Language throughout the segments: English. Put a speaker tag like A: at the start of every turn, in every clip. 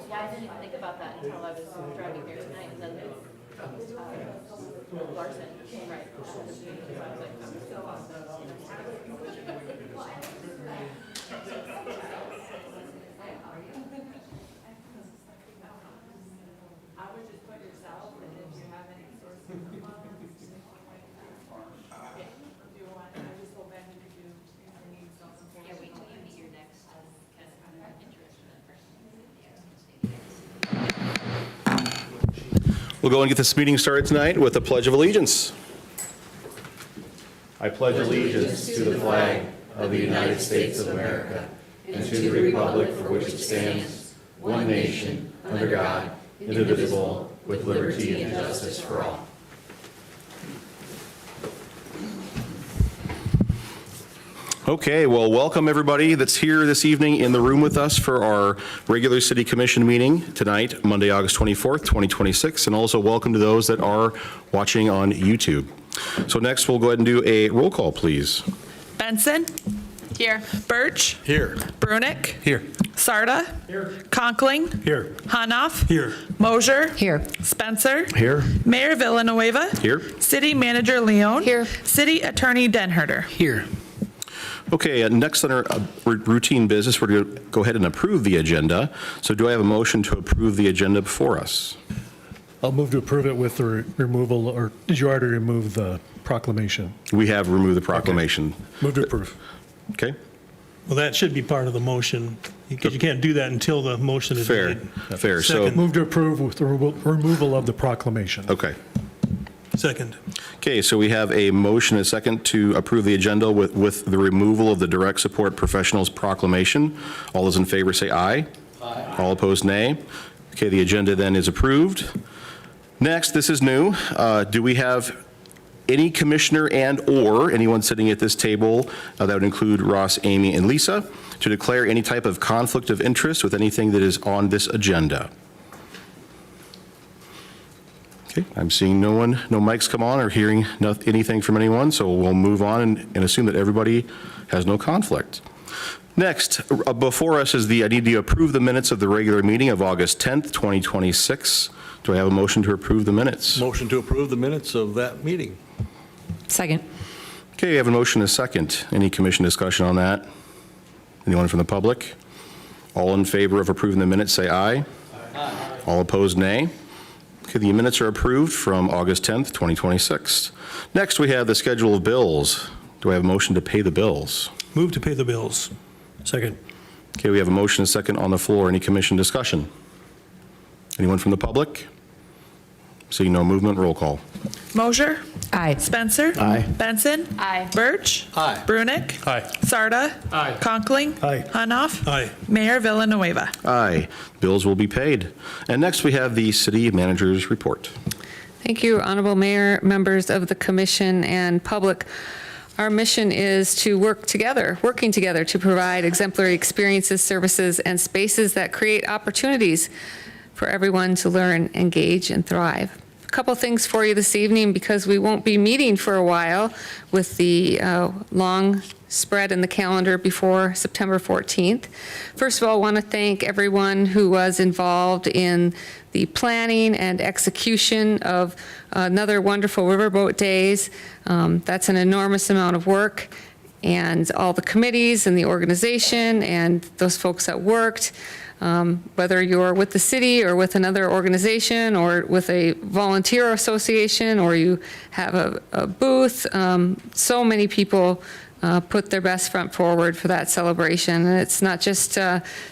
A: Yeah, I didn't even think about that until I was driving here tonight, and then Larson, right. I was like, I would just put yourself, and if you have any sources of funds, if you want, I just go back and do, if you need something. Yeah, wait till you meet your next, kind of interested in person.
B: We'll go and get this meeting started tonight with a Pledge of Allegiance. I pledge allegiance to the flag of the United States of America and to the republic for which it stands, one nation, under God, indivisible, with liberty and justice for all. Okay, well, welcome everybody that's here this evening in the room with us for our regular City Commission meeting tonight, Monday, August 24th, 2026, and also welcome to those that are watching on YouTube. So next, we'll go ahead and do a roll call, please.
C: Benson. Here. Birch.
D: Here.
C: Brunick.
D: Here.
C: Sarda. Here. Conkling.
D: Here.
C: Hanoff.
D: Here.
C: Mosier.
E: Here.
C: Spencer.
D: Here.
C: Mayor Villanueva.
B: Here.
C: City Manager Leon.
E: Here.
C: City Attorney Denherter.
D: Here.
B: Okay, next on our routine business, we're going to go ahead and approve the agenda. So do I have a motion to approve the agenda before us?
D: I'll move to approve it with the removal, or did you already remove the proclamation?
B: We have removed the proclamation.
D: Move to approve.
B: Okay,
F: Well, that should be part of the motion, because you can't do that until the motion is
B: fair,
F: made.
B: fair. So,
F: Second.
D: Move to approve with the removal of the proclamation.
B: okay.
F: Second.
B: Okay, so we have a motion and a second to approve the agenda with the removal of the direct support professionals proclamation. All those in favor say aye. Aye. All opposed, nay. Okay, the agenda then is approved. Next, this is new. Do we have any commissioner and/or anyone sitting at this table, that would include Ross, Amy, and Lisa, to declare any type of conflict of interest with anything that is on this agenda? Okay, I'm seeing no one, no mics come on or hearing anything from anyone, so we'll move on and assume that everybody has no conflict. Next, before us is I need to approve the minutes of the regular meeting of August 10th, 2026. Do I have a motion to approve the minutes?
G: Motion to approve the minutes of that meeting.
E: Second.
B: Okay, we have a motion and a second. Any commission discussion on that? Anyone from the public? All in favor of approving the minutes, say aye. Aye. All opposed, nay. Okay, the minutes are approved from August 10th, 2026. Next, we have the schedule of bills. Do I have a motion to pay the bills?
F: Move to pay the bills. Second.
B: Okay, we have a motion and a second on the floor. Any commission discussion? Anyone from the public? Seeing no movement, roll call.
C: Mosier.
E: Aye.
C: Spencer.
D: Aye.
C: Benson.
A: Aye.
C: Birch.
G: Aye.
C: Brunick.
D: Aye.
C: Sarda.
D: Aye.
C: Conkling.
D: Aye.
C: Hanoff.
F: Aye.
C: Mayor Villanueva.
B: Aye. Bills will be paid. And next, we have the city manager's report.
E: Thank you, Honorable Mayor, members of the commission, and public. Our mission is to working together to provide exemplary experiences, services, and spaces that create opportunities for everyone to learn, engage, and thrive. A couple things for you this evening, because we won't be meeting for a while with the long spread in the calendar before September 14th. First of all, I want to thank everyone who was involved in the planning and execution of another wonderful Riverboat Days. That's an enormous amount of work, and all the committees and the organization and those folks that worked. whether you're with the city or with another organization or with a volunteer association or you have a booth. So many people put their best front forward for that celebration. And it's not just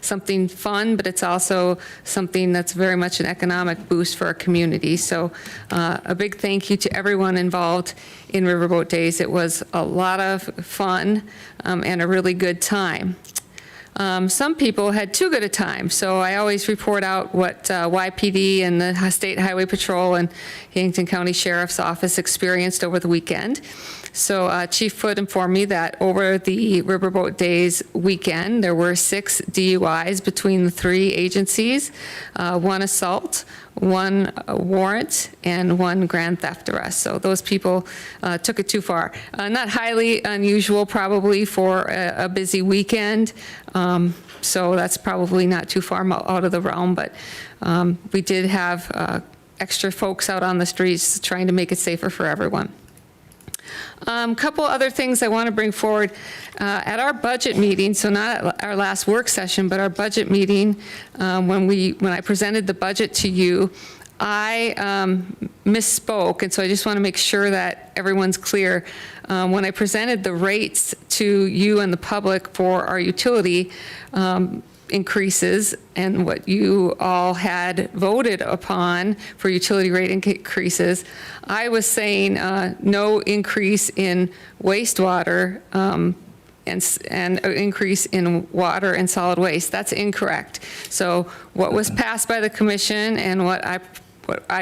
E: something fun, but it's also something that's very much an economic boost for our community. So a big thank you to everyone involved in Riverboat Days. It was a lot of fun and a really good time. Some people had too good a time, so I always report out what YPD and the State Highway Patrol and Yankton County Sheriff's Office experienced over the weekend. So Chief Foote informed me that over the Riverboat Days weekend, there were 6 DUIs between the 3 agencies, 1 assault, 1 warrant, and 1 grand theft arrest. So those people took it too far. Not highly unusual, probably, for a busy weekend. So that's probably not too far out of the realm, but we did have extra folks out on the streets trying to make it safer for everyone. Couple other things I want to bring forward. At our budget meeting, so not at our last work session, but our budget meeting, when I presented the budget to you, I misspoke, and so I just want to make sure that everyone's clear. When I presented the rates to you and the public for our utility increases and what you all had voted upon for utility rate increases, I was saying no increase in wastewater and an increase in water and solid waste. That's incorrect. So what was passed by the commission and what I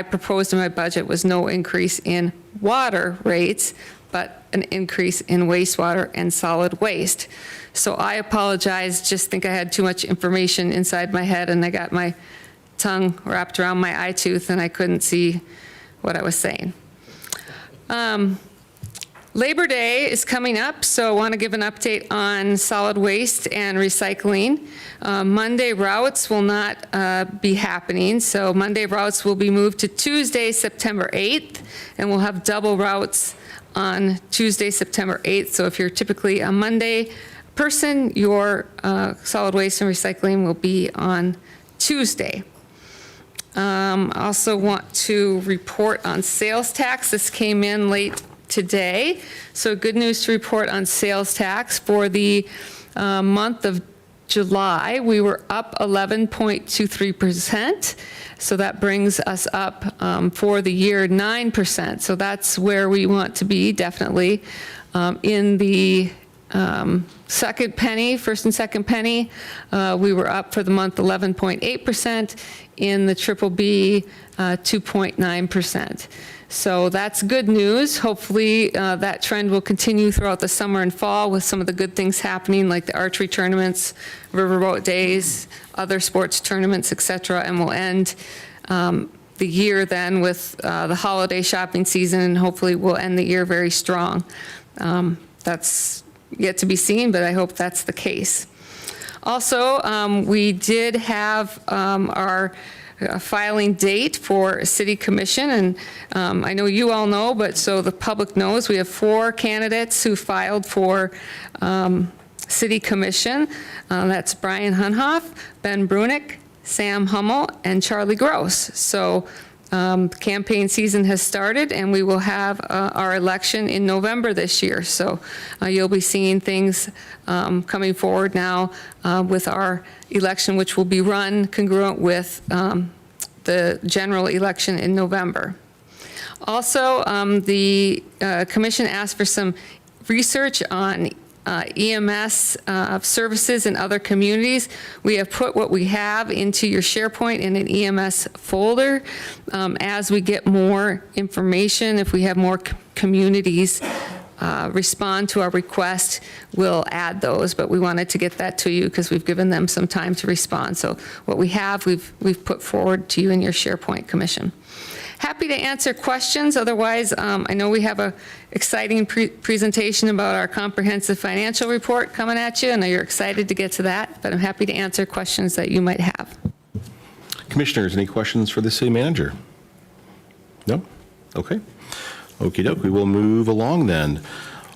E: proposed in my budget was no increase in water rates, but an increase in wastewater and solid waste. So I apologize, just think I had too much information inside my head and I got my tongue wrapped around my eye tooth and I couldn't see what I was saying. Labor Day is coming up, so I want to give an update on solid waste and recycling. Monday routes will not be happening, so Monday routes will be moved to Tuesday, September 8th, and we'll have double routes on Tuesday, September 8th. So if you're typically a Monday person, your solid waste and recycling will be on Tuesday. I also want to report on sales tax. This came in late today. So good news to report on sales tax. For the month of July, we were up 11.23%. So that brings us up for the year 9%. So that's where we want to be, definitely. In the second penny, first and second penny, we were up for the month 11.8%. In the triple B, 2.9%. So that's good news. Hopefully that trend will continue throughout the summer and fall with some of the good things happening like the archery tournaments, Riverboat Days, other sports tournaments, et cetera, and we'll end the year then with the holiday shopping season, and hopefully we'll end the year very strong. That's yet to be seen, but I hope that's the case. Also, we did have our filing date for City Commission, and I know you all know, but so the public knows, we have 4 candidates who filed for City Commission. That's Brian Hunhoff, Ben Brunick, Sam Hummel, and Charlie Gross. So campaign season has started, and we will have our election in November this year. So you'll be seeing things coming forward now with our election, which will be run congruent with the general election in November. Also, the commission asked for some research on EMS services in other communities. We have put what we have into your SharePoint in an EMS folder. As we get more information, if we have more communities respond to our request, we'll add those, but we wanted to get that to you because we've given them some time to respond. So what we have, we've put forward to you in your SharePoint commission. Happy to answer questions. Otherwise, I know we have a exciting presentation about our comprehensive financial report coming at you. I know you're excited to get to that, but I'm happy to answer questions that you might have.
B: Commissioners, any questions for the city manager? No? Okay. Okey doke, we will move along then.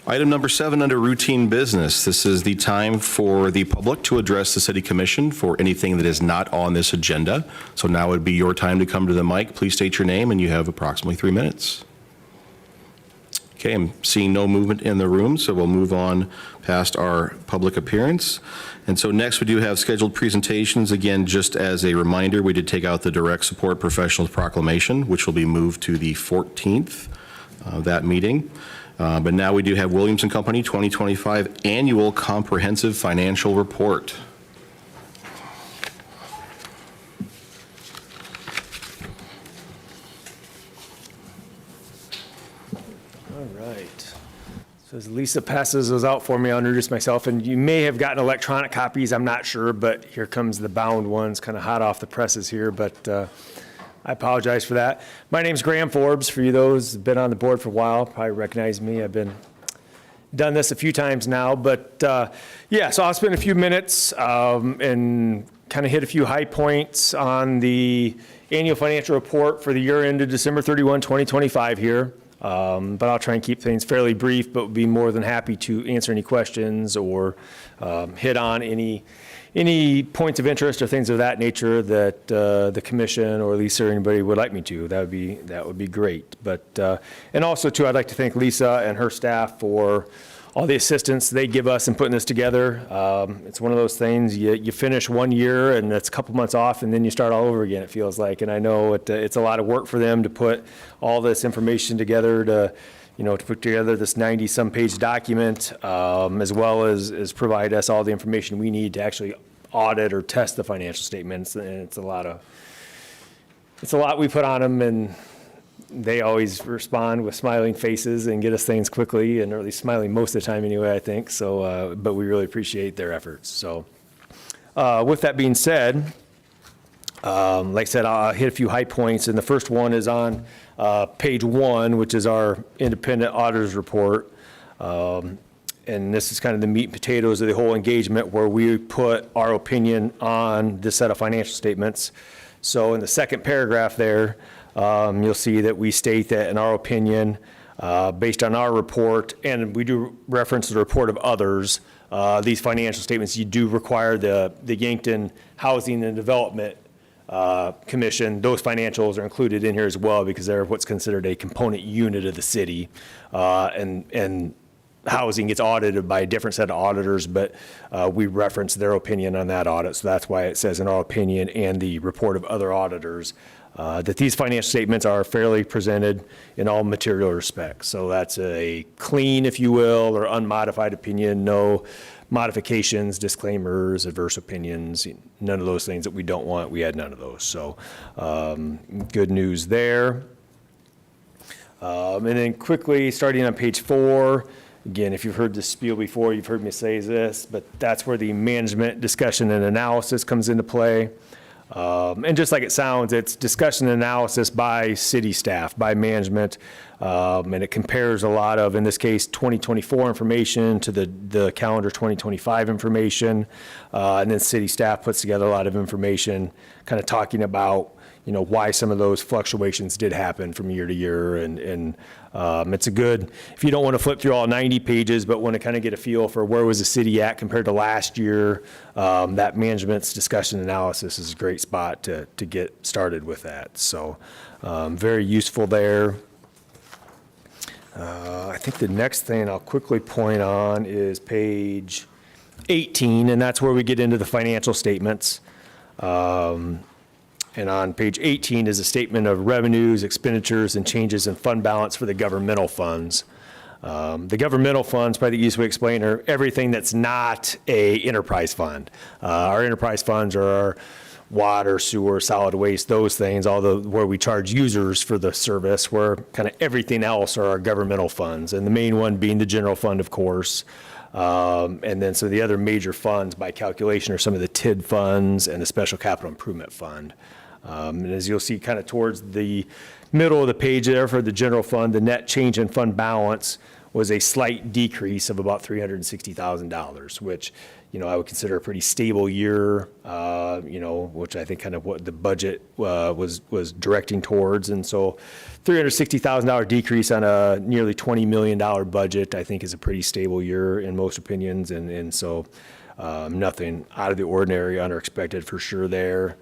B: Item number 7 under routine business. This is the time for the public to address the city commission for anything that is not on this agenda. So now would be your time to come to the mic. Please state your name, and you have approximately 3 minutes. Okay, I'm seeing no movement in the room, so we'll move on past our public appearance. And so next, we do have scheduled presentations. Again, just as a reminder, we did take out the direct support professionals proclamation, which will be moved to the 14th of that meeting. But now we do have Williams & Company 2025 Annual Comprehensive Financial Report.
H: All right. So as Lisa passes those out for me, I'll introduce myself. And you may have gotten electronic copies, I'm not sure, but here comes the bound ones, kind of hot off the presses here, but I apologize for that. My name's Graham Forbes. For you those who've been on the board for a while, probably recognize me. I've done this a few times now, but yeah, so I'll spend a few minutes and kind of hit a few high points on the annual financial report for the year ended December 31, 2025 here. But I'll try and keep things fairly brief, but would be more than happy to answer any questions or hit on any points of interest or things of that nature that the commission or Lisa or anybody would like me to. That would be great. But and also too, I'd like to thank Lisa and her staff for all the assistance they give us in putting this together. It's one of those things, you finish one year and it's a couple months off and then you start all over again, it feels like. And I know it's a lot of work for them to put all this information together to put together this 90-some page document, as well as provide us all the information we need to actually audit or test the financial statements. And it's a lot we put on them, and they always respond with smiling faces and get us things quickly, and or at least smiling most of the time anyway, I think. So, but we really appreciate their efforts. So with that being said, like I said, I'll hit a few high points, and the first one is on page 1, which is our independent auditor's report. And this is kind of the meat and potatoes of the whole engagement, where we put our opinion on this set of financial statements. So in the second paragraph there, you'll see that we state that in our opinion, based on our report, and we do reference the report of others, these financial statements, you do require the Yankton Housing and Development Commission. Those financials are included in here as well because they're what's considered a component unit of the city. And housing gets audited by a different set of auditors, but we reference their opinion on that audit. So that's why it says in our opinion and the report of other auditors that these financial statements are fairly presented in all material respects. So that's a clean, if you will, or unmodified opinion, no modifications, disclaimers, adverse opinions, none of those things that we don't want. We had none of those. So good news there. And then quickly, starting on page 4, again, if you've heard this spiel before, you've heard me say this, but that's where the management discussion and analysis comes into play. And just like it sounds, it's discussion and analysis by city staff, by management, and it compares a lot of, in this case, 2024 information to the calendar 2025 information, and then city staff puts together a lot of information kind of talking about why some of those fluctuations did happen from year to year. And it's a good, if you don't want to flip through all 90 pages, but want to kind of get a feel for where was the city at compared to last year, that management's discussion analysis is a great spot to get started with that. So very useful there. I think the next thing I'll quickly point on is page 18, and that's where we get into the financial statements. And on page 18 is a statement of revenues, expenditures, and changes in fund balance for the governmental funds. The governmental funds, probably the easiest way to explain, are everything that's not a enterprise fund. Our enterprise funds are our water, sewer, solid waste, those things, where we charge users for the service, where kind of everything else are our governmental funds, and the main one being the general fund, of course. And then so the other major funds by calculation are some of the TID funds and the Special Capital Improvement Fund. And as you'll see kind of towards the middle of the page there for the general fund, the net change in fund balance was a slight decrease of about $360,000, which, I would consider a pretty stable year, which I think kind of what the budget was directing towards. And so $360,000 decrease on a nearly $20 million budget, I think is a pretty stable year in most opinions. And so nothing out of the ordinary, unexpected for sure there.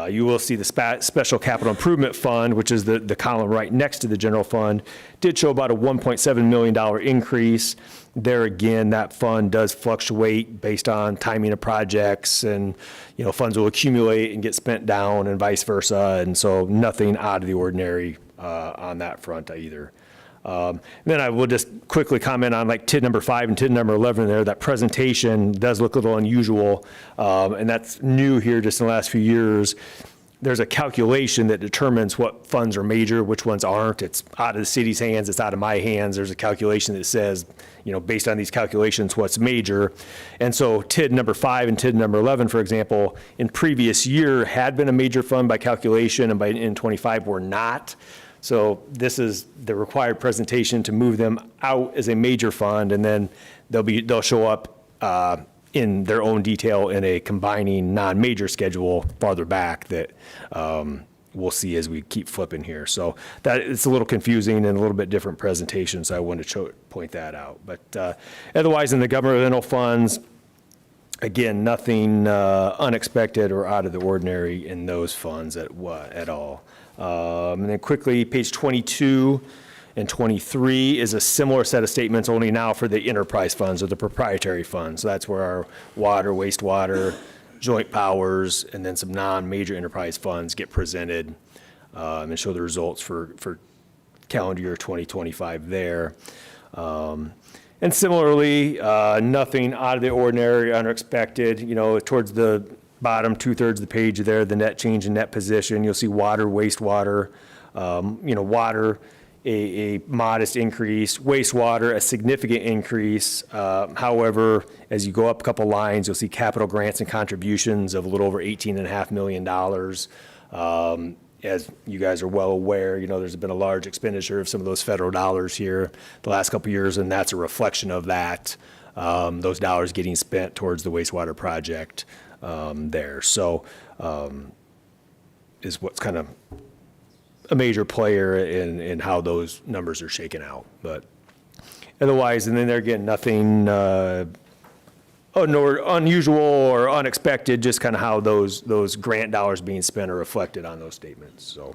H: You will see the Special Capital Improvement Fund, which is the column right next to the general fund, did show about a $1.7 million increase. There again, that fund does fluctuate based on timing of projects, and funds will accumulate and get spent down and vice versa. And so nothing out of the ordinary on that front either. Then I will just quickly comment on like TID number 5 and TID number 11 there. That presentation does look a little unusual, and that's new here just in the last few years. There's a calculation that determines what funds are major, which ones aren't. It's out of the city's hands, it's out of my hands. There's a calculation that says, based on these calculations, what's major. And so TID number 5 and TID number 11, for example, in previous year had been a major fund by calculation, and in 25 were not. So this is the required presentation to move them out as a major fund, and then they'll show up in their own detail in a combining non-major schedule farther back that we'll see as we keep flipping here. So that it's a little confusing and a little bit different presentation, so I wanted to point that out. But otherwise, in the governmental funds, again, nothing unexpected or out of the ordinary in those funds at all. And then quickly, page 22 and 23 is a similar set of statements, only now for the enterprise funds or the proprietary funds. So that's where our water, wastewater, joint powers, and then some non-major enterprise funds get presented and show the results for calendar year 2025 there. And similarly, nothing out of the ordinary, unexpected, towards the bottom 2/3 of the page there, the net change in net position, you'll see water, wastewater, water, a modest increase, wastewater, a significant increase. However, as you go up a couple lines, you'll see capital grants and contributions of a little over $18.5 million. As you guys are well aware, there's been a large expenditure of some of those federal dollars here the last couple of years, and that's a reflection of that, those dollars getting spent towards the wastewater project there. So is what's kind of a major player in how those numbers are shaken out. But otherwise, and then there again, nothing unusual or unexpected, just kind of how those grant dollars being spent are reflected on those statements. So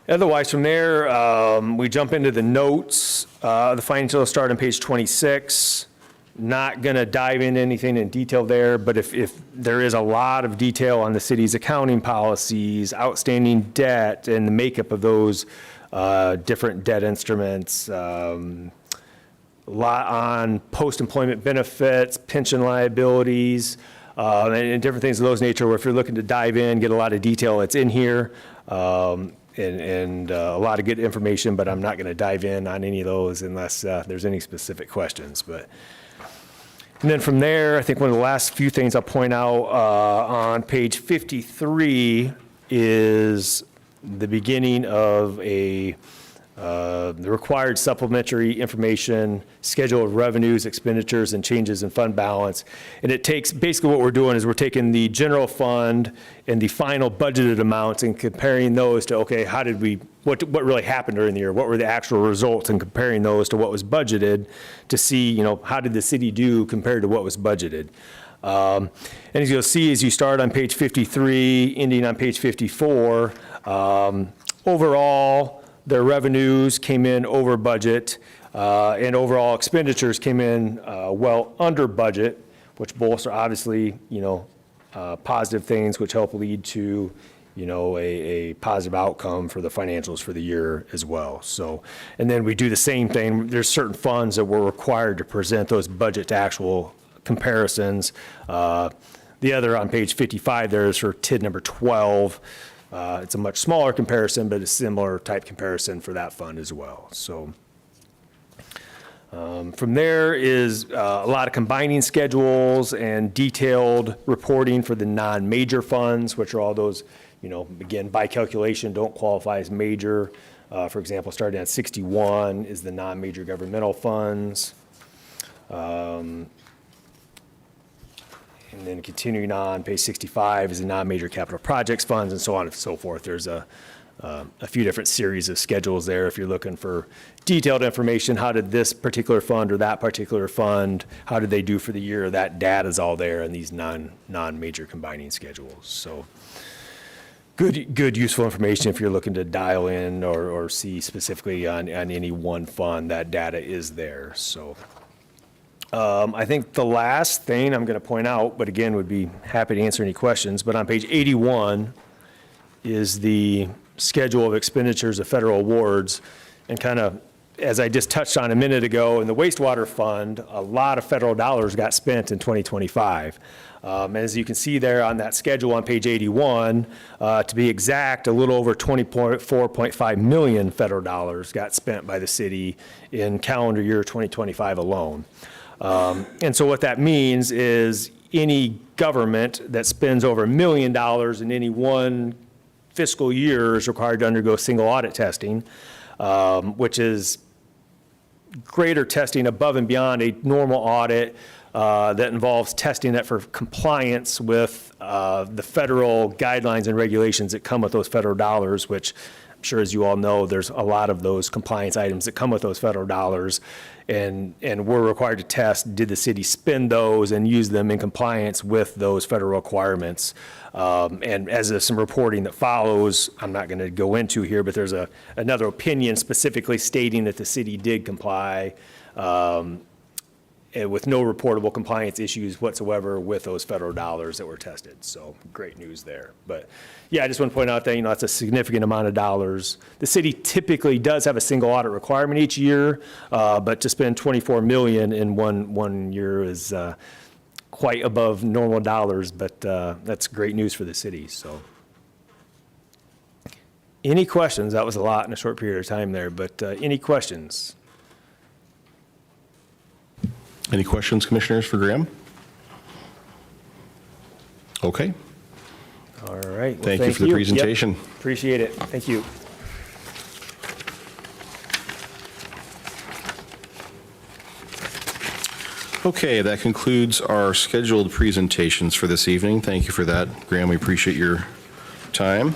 H: otherwise, from there, we jump into the notes. The financials start on page 26. Not going to dive into anything in detail there, but if there is a lot of detail on the city's accounting policies, outstanding debt, and the makeup of those different debt instruments, a lot on post-employment benefits, pension liabilities, and different things of those nature, where if you're looking to dive in, get a lot of detail, it's in here, and a lot of good information, but I'm not going to dive in on any of those unless there's any specific questions. And then from there, I think one of the last few things I'll point out on page 53 is the beginning of the required supplementary information, schedule of revenues, expenditures, and changes in fund balance. And it takes, basically what we're doing is we're taking the general fund and the final budgeted amounts and comparing those to, okay, what really happened during the year? What were the actual results, and comparing those to what was budgeted to see, how did the city do compared to what was budgeted? And as you'll see, as you start on page 53, ending on page 54, overall, their revenues came in over budget, and overall expenditures came in well under budget, which both are obviously, positive things which help lead to, a positive outcome for the financials for the year as well. So, and then we do the same thing. There's certain funds that we're required to present those budget to actual comparisons. The other on page 55 there is for TID number 12. It's a much smaller comparison, but a similar type comparison for that fund as well. So from there is a lot of combining schedules and detailed reporting for the non-major funds, which are all those, again, by calculation, don't qualify as major. For example, starting at 61 is the non-major governmental funds. And then continuing on, page 65 is the non-major capital projects funds, and so on and so forth. There's a few different series of schedules there. If you're looking for detailed information, how did this particular fund or that particular fund, how did they do for the year? That data's all there in these non-major combining schedules. So good useful information if you're looking to dial in or see specifically on any one fund. That data is there. So I think the last thing I'm going to point out, but again, would be happy to answer any questions, but on page 81 is the schedule of expenditures of federal awards. And kind of, as I just touched on a minute ago, in the wastewater fund, a lot of federal dollars got spent in 2025. As you can see there on that schedule on page 81, to be exact, a little over 24.5 million federal dollars got spent by the city in calendar year 2025 alone. And so what that means is any government that spends over $1 million in any one fiscal year is required to undergo single audit testing, which is greater testing above and beyond a normal audit that involves testing that for compliance with the federal guidelines and regulations that come with those federal dollars, which I'm sure, as you all know, there's a lot of those compliance items that come with those federal dollars. And we're required to test, did the city spend those and use them in compliance with those federal requirements? And as there's some reporting that follows, I'm not going to go into here, but there's another opinion specifically stating that the city did comply and with no reportable compliance issues whatsoever with those federal dollars that were tested. So great news there. But yeah, I just want to point out that, that's a significant amount of dollars. The city typically does have a single audit requirement each year, but to spend 24 million in one year is quite above normal dollars, but that's great news for the city. So any questions? That was a lot in a short period of time there, but any questions?
B: Any questions, Commissioners, for Graham? Okay.
H: All right. Well,
B: Thank you for the presentation.
H: Yep. Appreciate it. Thank you.
B: Okay, that concludes our scheduled presentations for this evening. Thank you for that, Graham. We appreciate your time.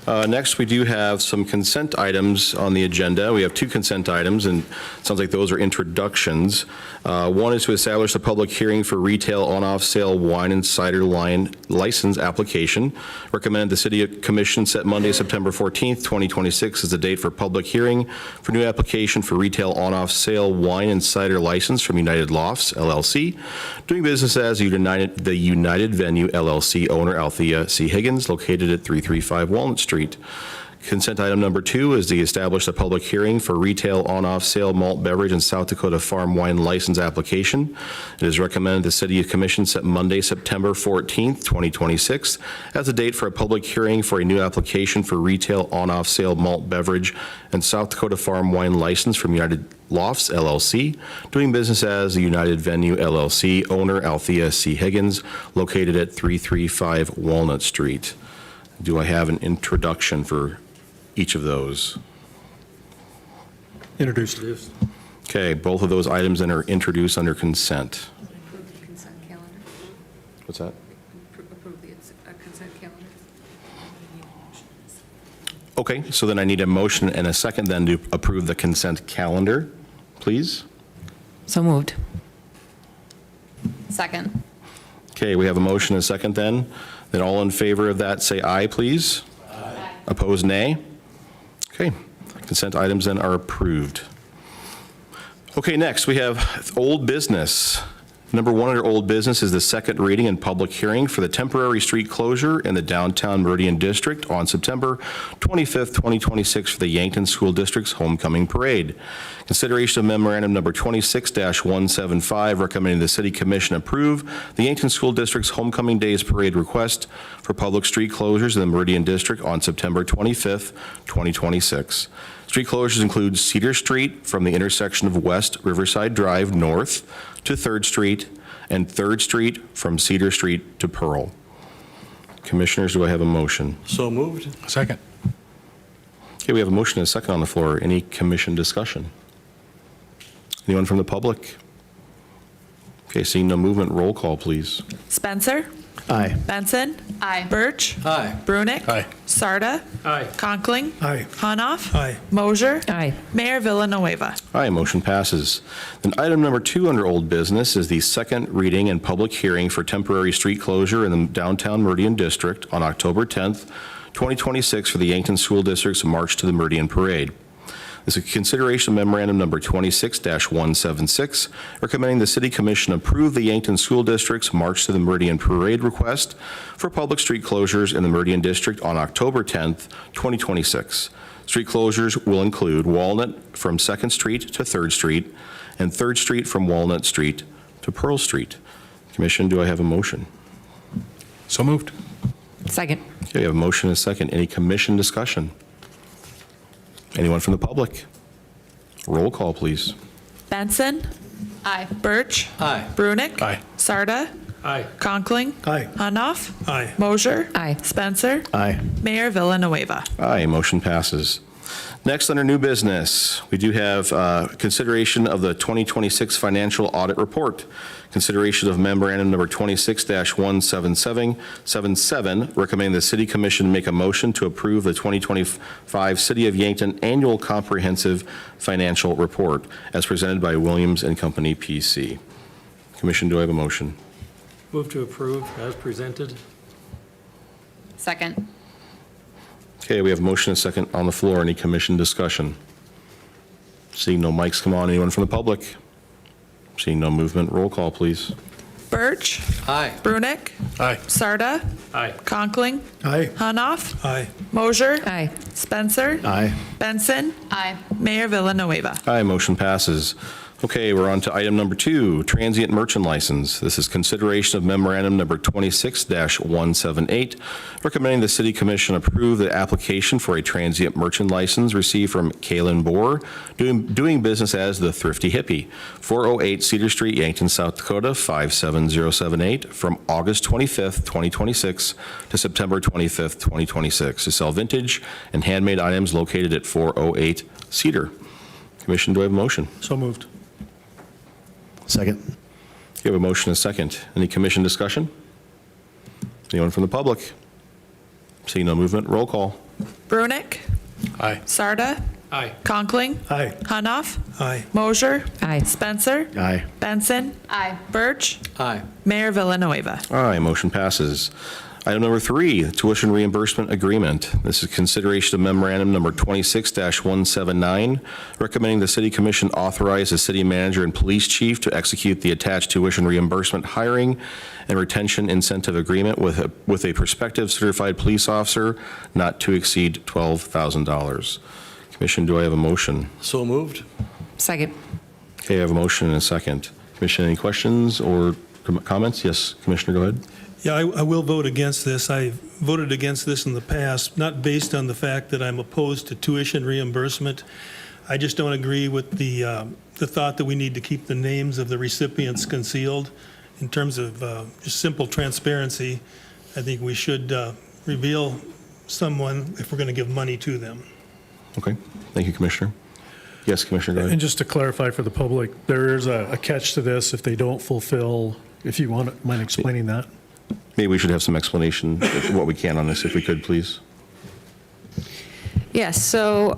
B: Next, we do have some consent items on the agenda. We have two consent items, and it sounds like those are introductions. One is to establish a public hearing for retail on-off sale wine and cider line license application. Recommended the City Commission set Monday, September 14th, 2026 as the date for public hearing for new application for retail on-off sale wine and cider license from United Lofts, LLC, doing business as the United Venue, LLC, owner Althea C. Higgins, located at 335 Walnut Street. Consent item number 2 is to establish a public hearing for retail on-off sale malt beverage and South Dakota farm wine license application. It is recommended the City Commission set Monday, September 14th, 2026 as the date for a public hearing for a new application for retail on-off sale malt beverage and South Dakota farm wine license from United Lofts, LLC, doing business as the United Venue, LLC, owner Althea C. Higgins, located at 335 Walnut Street. Do I have an introduction for each of those?
D: Introduced.
B: Okay, both of those items then are introduced under consent.
E: Approve the consent calendar.
B: What's that?
E: Approve the consent calendar.
B: Okay, so then I need a motion and a second then to approve the consent calendar, please.
I: So moved. Second.
B: Okay, we have a motion and a second then. Then all in favor of that, say aye, please. Aye. Opposed, nay. Okay, consent items then are approved. Okay, next we have old business. Number 1 under old business is the second reading and public hearing for the temporary street closure in the downtown Meridian District on September 25th, 2026 for the Yankton School District's homecoming parade. Consideration of memorandum number 26-175 recommending the City Commission approve the Yankton School District's homecoming days parade request for public street closures in the Meridian District on September 25th, 2026. Street closures include Cedar Street from the intersection of West Riverside Drive north to 3rd Street and 3rd Street from Cedar Street to Pearl. Commissioners, do I have a motion?
G: So moved.
D: Second.
B: Okay, we have a motion and a second on the floor. Any commission discussion? Anyone from the public? Okay, seeing no movement, roll call, please.
C: Spencer.
H: Aye.
C: Benson.
A: Aye.
C: Birch.
G: Aye.
C: Brunick.
D: Aye.
C: Sarda.
F: Aye.
C: Conkling.
D: Aye.
C: Hanoff.
F: Aye.
C: Mosier.
E: Aye.
C: Mayor Villanueva.
B: Aye, motion passes. Then item number 2 under old business is the second reading and public hearing for temporary street closure in the downtown Meridian District on October 10th, 2026 for the Yankton School District's March to the Meridian Parade. This is a consideration of memorandum number 26-176, recommending the City Commission approve the Yankton School District's March to the Meridian Parade request for public street closures in the Meridian District on October 10th, 2026. Street closures will include Walnut from 2nd Street to 3rd Street and 3rd Street from Walnut Street to Pearl Street. Commission, do I have a motion?
D: So moved.
E: Second.
B: Okay, we have a motion and a second. Any commission discussion? Anyone from the public? Roll call, please.
C: Benson.
A: Aye.
C: Birch.
G: Aye.
C: Brunick.
D: Aye.
C: Sarda.
F: Aye.
C: Conkling.
D: Aye.
C: Hanoff.
F: Aye.
C: Mosier.
E: Aye.
C: Spencer.
H: Aye.
C: Mayor Villanueva.
B: Aye, motion passes. Next, under new business, we do have consideration of the 2026 financial audit report. Consideration of memorandum number 26-177, recommending the City Commission make a motion to approve the 2025 City of Yankton Annual Comprehensive Financial Report as presented by Williams and Company, PC. Commission, do I have a motion?
F: Move to approve as presented.
A: Second.
B: Okay, we have a motion and a second on the floor. Any commission discussion? Seeing no mics come on, anyone from the public? Seeing no movement, roll call, please.
C: Birch.
G: Aye.
C: Brunick.
D: Aye.
C: Sarda.
F: Aye.
C: Conkling.
D: Aye.
F: Aye.
C: Hanoff. Mosier.
E: Aye.
C: Spencer.
H: Aye.
C: Benson.
A: Aye.
C: Mayor Villanueva.
B: Aye, motion passes. Okay, we're on to item number 2, transient merchant license. This is consideration of memorandum number 26-178, recommending the City Commission approve the application for a transient merchant license received from Kalen Bohr, doing business as the Thrifty Hippie, 408 Cedar Street, Yankton, South Dakota, 57078, from August 25th, 2026 to September 25th, 2026, to sell vintage and handmade items located at 408 Cedar. Commission, do I have a motion?
D: So moved.
H: Second.
B: You have a motion and a second. Any commission discussion? Anyone from the public? Seeing no movement, roll call.
C: Brunick.
D: Aye.
C: Sarda.
F: Aye.
C: Conkling.
D: Aye.
C: Hanoff.
F: Aye.
C: Mosier.
E: Aye.
C: Spencer.
H: Aye.
C: Benson.
A: Aye.
C: Birch.
G: Aye.
C: Mayor Villanueva.
B: Aye, motion passes. Item number 3, tuition reimbursement agreement. This is consideration of memorandum number 26-179, recommending the City Commission authorize the city manager and police chief to execute the attached tuition reimbursement hiring and retention incentive agreement with a prospective certified police officer not to exceed $12,000. Commission, do I have a motion?
G: So moved.
E: Second.
B: Okay, I have a motion and a second. Commission, any questions or comments? Yes, Commissioner, go ahead.
F: Yeah, I will vote against this. I voted against this in the past, not based on the fact that I'm opposed to tuition reimbursement. I just don't agree with the thought that we need to keep the names of the recipients concealed. In terms of just simple transparency, I think we should reveal someone if we're going to give money to them.
B: Okay, thank you, Commissioner. Yes, Commissioner, go
D: And
B: ahead.
D: just to clarify for the public, there is a catch to this if they don't fulfill, if you mind explaining that?
B: Maybe we should have some explanation, what we can on this, if we could, please.
E: Yes, so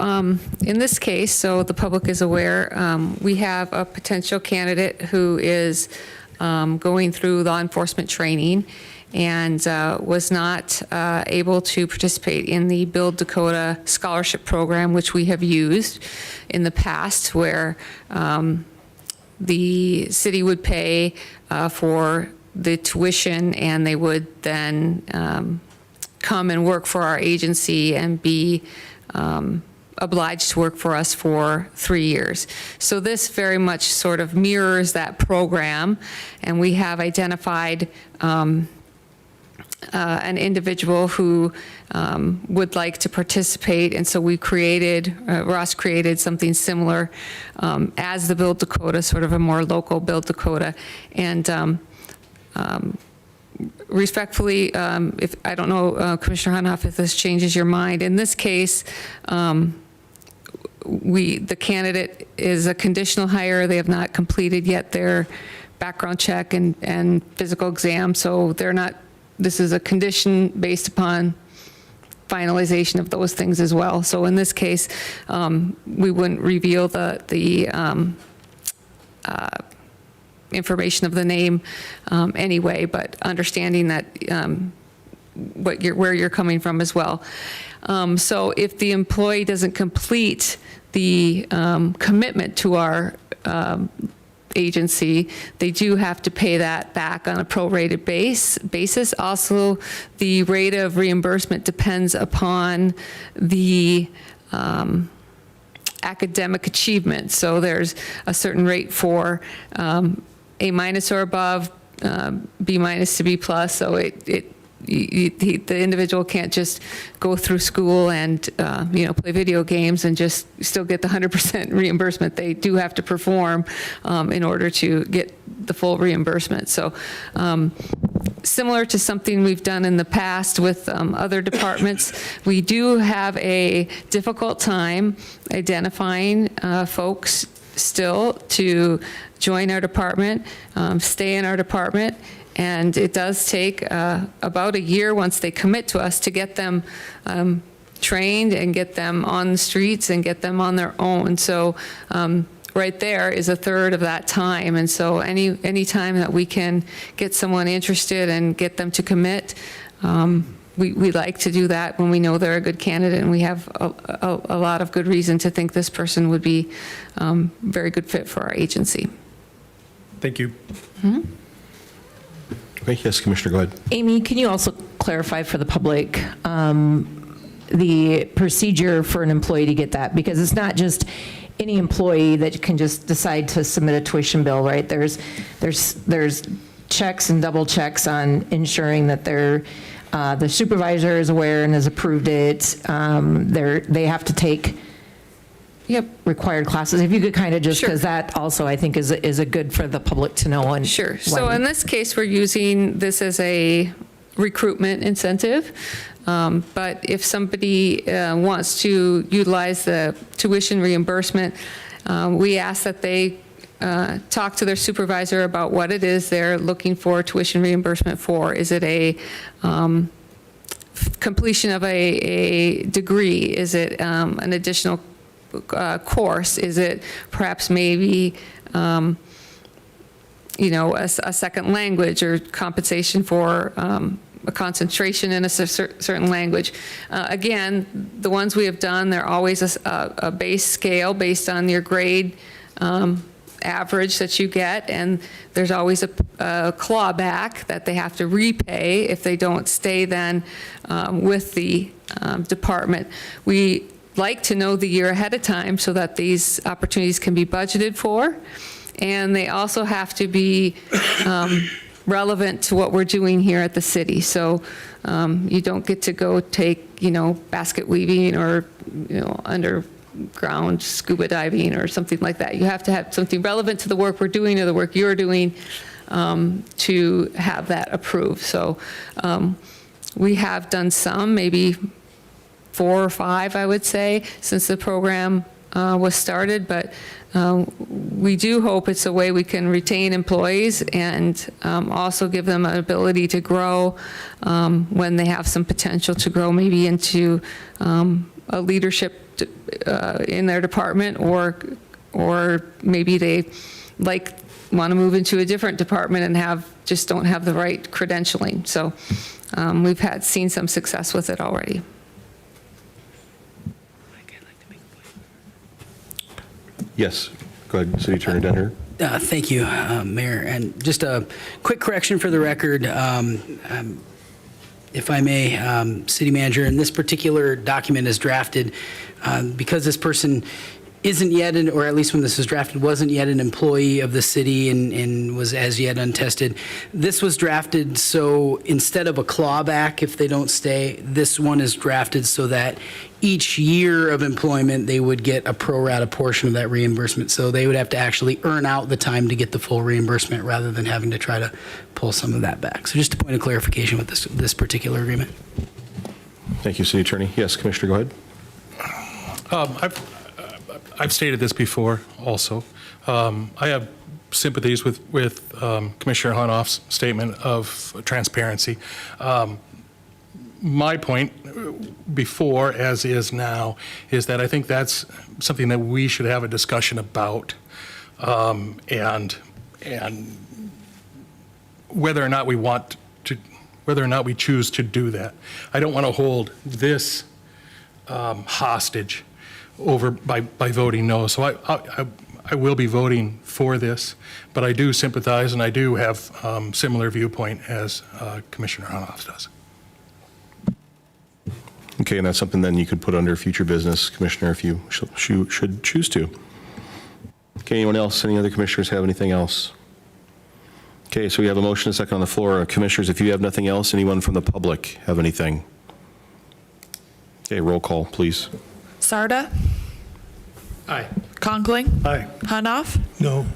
E: in this case, so the public is aware, we have a potential candidate who is going through law enforcement training and was not able to participate in the Build Dakota Scholarship Program, which we have used in the past, where the city would pay for the tuition, and they would then come and work for our agency and be obliged to work for us for 3 years. So this very much sort of mirrors that program, and we have identified an individual who would like to participate, and so we created, Ross created something similar as the Build Dakota, sort of a more local Build Dakota, and respectfully, if, I don't know, Commissioner Honoff, if this changes your mind. In this case, the candidate is a conditional hire. They have not completed yet their background check and physical exam, so they're not, this is a condition based upon finalization of those things as well. So in this case, we wouldn't reveal the information of the name anyway, but understanding that where you're coming from as well. So if the employee doesn't complete the commitment to our agency, they do have to pay that back on a prorated basis. Also, the rate of reimbursement depends upon the academic achievement. So there's a certain rate for A- or above, B- to B+. So the individual can't just go through school and play video games and just still get the 100% reimbursement. They do have to perform in order to get the full reimbursement. So similar to something we've done in the past with other departments, we do have a difficult time identifying folks still to join our department, stay in our department. And it does take about a year once they commit to us to get them trained and get them on the streets and get them on their own. So right there is a third of that time. And so any time that we can get someone interested and get them to commit, we like to do that when we know they're a good candidate and we have a lot of good reason to think this person would be a very good fit for our agency.
D: Thank you.
B: Okay, yes, Commissioner, go ahead.
I: Amy, can you also clarify for the public the procedure for an employee to get that? Because it's not just any employee that can just decide to submit a tuition bill, right? There's checks and double checks on ensuring that the supervisor is aware and has approved it. They have to take required classes. If you could kind of just, because that also I think is a good for the public to know. And
E: Sure. So in this case, we're using this as a recruitment incentive. But if somebody wants to utilize the tuition reimbursement, we ask that they talk to their supervisor about what it is they're looking for tuition reimbursement for. Is it a completion of a degree? Is it an additional course? Is it perhaps maybe a second language or compensation for a concentration in a certain language? Again, the ones we have done, they're always a base scale based on your grade average that you get, and there's always a clawback that they have to repay if they don't stay then with the department. We like to know the year ahead of time so that these opportunities can be budgeted for, and they also have to be relevant to what we're doing here at the city. So you don't get to go take, basket weaving or, underground scuba diving or something like that. You have to have something relevant to the work we're doing or the work you're doing to have that approved. So we have done some, maybe 4 or 5, I would say, since the program was started, but we do hope it's a way we can retain employees and also give them an ability to grow when they have some potential to grow maybe into a leadership in their department, or maybe they want to move into a different department and just don't have the right credentialing. So we've seen some success with it already.
B: Yes, go ahead, City Attorney Denner.
J: Thank you, Mayor. And just a quick correction for the record, if I may, City Manager, and this particular document is drafted because this person isn't yet, or at least when this was drafted, wasn't yet an employee of the city and was as yet untested. This was drafted so instead of a clawback if they don't stay, this one is drafted so that each year of employment, they would get a pro rata portion of that reimbursement. So they would have to actually earn out the time to get the full reimbursement rather than having to try to pull some of that back. So just a point of clarification with this particular agreement.
B: Thank you, City Attorney. Yes, Commissioner, go ahead.
D: I've stated this before also. I have sympathies with Commissioner Hunoff's statement of transparency. My point before, as is now, is that I think that's something that we should have a discussion about, and whether or not we want to, whether or not we choose to do that. I don't want to hold this hostage over by voting no. So I will be voting for this, but I do sympathize and I do have similar viewpoint as Commissioner Hunoff does.
B: Okay, and that's something then you could put under future business, Commissioner, if you should choose to. Okay, anyone else? Any other commissioners have anything else? Okay, so we have a motion and a second on the floor. Commissioners, if you have nothing else, anyone from the public have anything? Okay, roll call, please.
C: Sarda.
F: Aye.
C: Conkling.
F: Aye.
C: Hunoff.
F: No.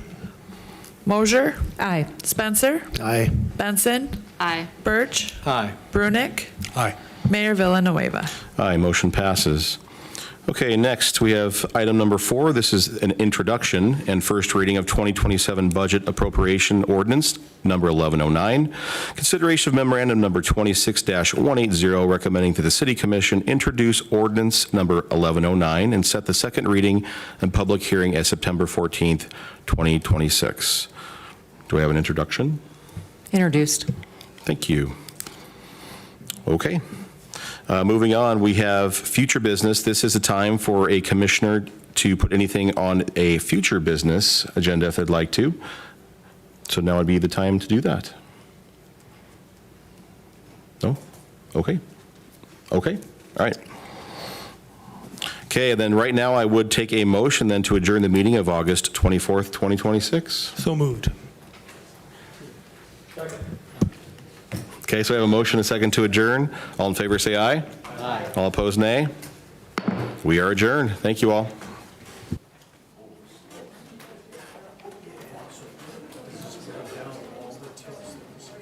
C: Mosier.
I: Aye.
C: Spencer.
G: Aye.
C: Benson.
E: Aye.
C: Birch.
G: Aye.
C: Brunick.
F: Aye.
C: Mayor Villanueva.
B: Aye, motion passes. Okay, next we have item number 4. This is an introduction and first reading of 2027 Budget Appropriation Ordinance number 1109. Consideration of memorandum number 26-180 recommending to the City Commission introduce ordinance number 1109 and set the second reading and public hearing as September 14th, 2026. Do I have an introduction?
I: Introduced.
B: Thank you. Okay. Moving on, we have future business. This is a time for a commissioner to put anything on a future business agenda if they'd like to. So now would be the time to do that. No? Okay. Okay. All right. Okay, and then right now I would take a motion then to adjourn the meeting of August 24th, 2026.
F: So moved.
B: Okay, so we have a motion and a second to adjourn. All in favor say aye. Aye. All opposed nay. We are adjourned. Thank you all.